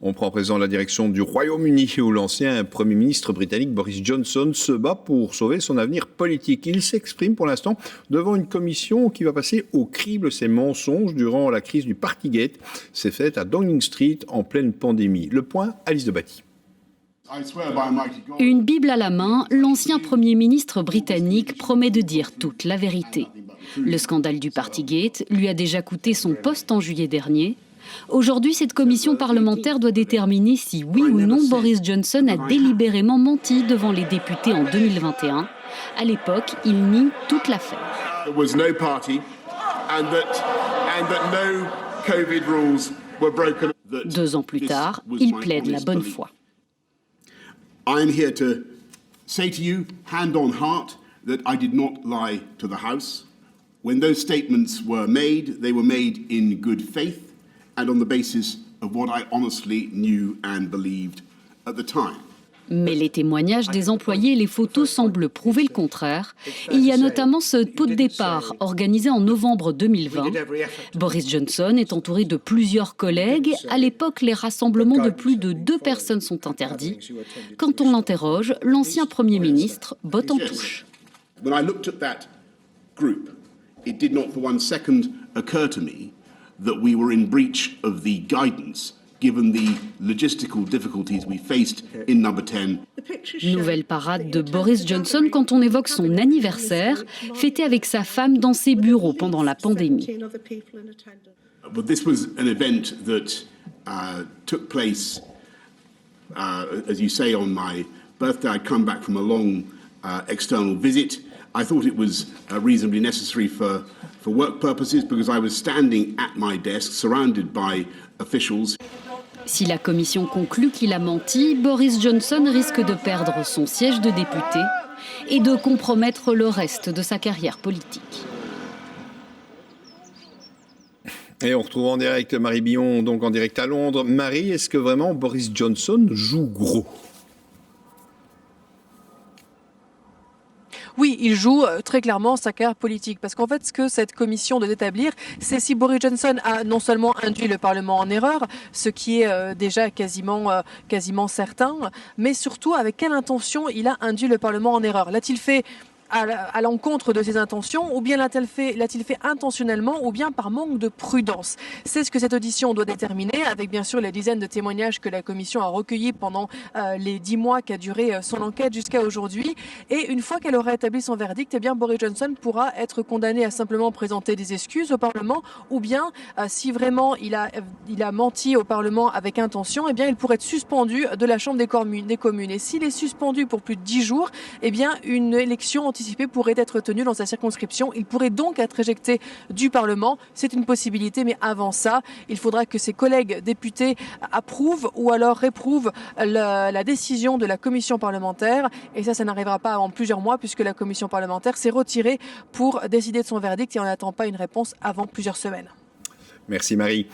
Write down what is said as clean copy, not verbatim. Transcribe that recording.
On prend à présent la direction du Royaume-Uni où l'ancien Premier ministre britannique Boris Johnson se bat pour sauver son avenir politique. Il s'exprime pour l'instant devant une commission qui va passer au crible ses mensonges durant la crise du Partygate. C'est fait à Downing Street en pleine pandémie. Le point, Alice Debatty. Une Bible à la main, l'ancien Premier ministre britannique promet de dire toute la vérité. Le scandale du Partygate lui a déjà coûté son poste en juillet dernier. Aujourd'hui, cette commission parlementaire doit déterminer si oui ou non Boris Johnson a délibérément menti devant les députés en 2021. À l'époque, il nie toute l'affaire. 2 ans plus tard, il plaide la bonne foi. I am here to say to you, hand on heart, that I did not lie to the House. When those statements were made, they were made in good faith and on the basis of what I honestly knew and believed at the time. Mais les témoignages des employés et les photos semblent prouver le contraire. Il y a notamment ce pot de départ organisé en novembre 2020. Boris Johnson est entouré de plusieurs collègues. À l'époque, les rassemblements de plus de 2 personnes sont interdits. Quand on l'interroge, l'ancien Premier ministre botte en touche. When I looked at that group, it did not for one second occur to me that we were in breach of the guidance given the logistical difficulties we faced in number 10. Nouvelle parade de Boris Johnson quand on évoque son anniversaire, fêté avec sa femme dans ses bureaux pendant la pandémie. But this was an event that took place, as you say, on my birthday. I'd come back from a long external visit. I thought it was reasonably necessary for work purposes because I was standing at my desk surrounded by officials. Si la commission conclut qu'il a menti, Boris Johnson risque de perdre son siège de député et de compromettre le reste de sa carrière politique. Et on retrouve en direct Marie Billon, donc en direct à Londres. Marie, est-ce que vraiment Boris Johnson joue gros ? Oui, il joue très clairement sa carrière politique. Parce qu'en fait, ce que cette commission doit établir, c'est si Boris Johnson a non seulement induit le Parlement en erreur, ce qui est déjà quasiment certain, mais surtout avec quelle intention il a induit le Parlement en erreur. L'a-t-il fait à l'encontre de ses intentions, ou bien l'a-t-il fait intentionnellement, ou bien par manque de prudence? C'est ce que cette audition doit déterminer, avec bien sûr les dizaines de témoignages que la commission a recueillis pendant les 10 mois qu'a duré son enquête jusqu'à aujourd'hui. Et une fois qu'elle aura établi son verdict, eh bien Boris Johnson pourra être condamné à simplement présenter des excuses au Parlement, ou bien si vraiment il a menti au Parlement avec intention, eh bien il pourrait être suspendu de la Chambre des communes. Et s'il est suspendu pour plus de 10 jours, eh bien une élection anticipée pourrait être tenue dans sa circonscription. Il pourrait donc être éjecté du Parlement. C'est une possibilité, mais avant ça, il faudra que ses collègues députés approuvent ou alors réprouvent la décision de la commission parlementaire. Et ça n'arrivera pas avant plusieurs mois puisque la commission parlementaire s'est retirée pour décider de son verdict et on n'attend pas une réponse avant plusieurs semaines. Merci Marie.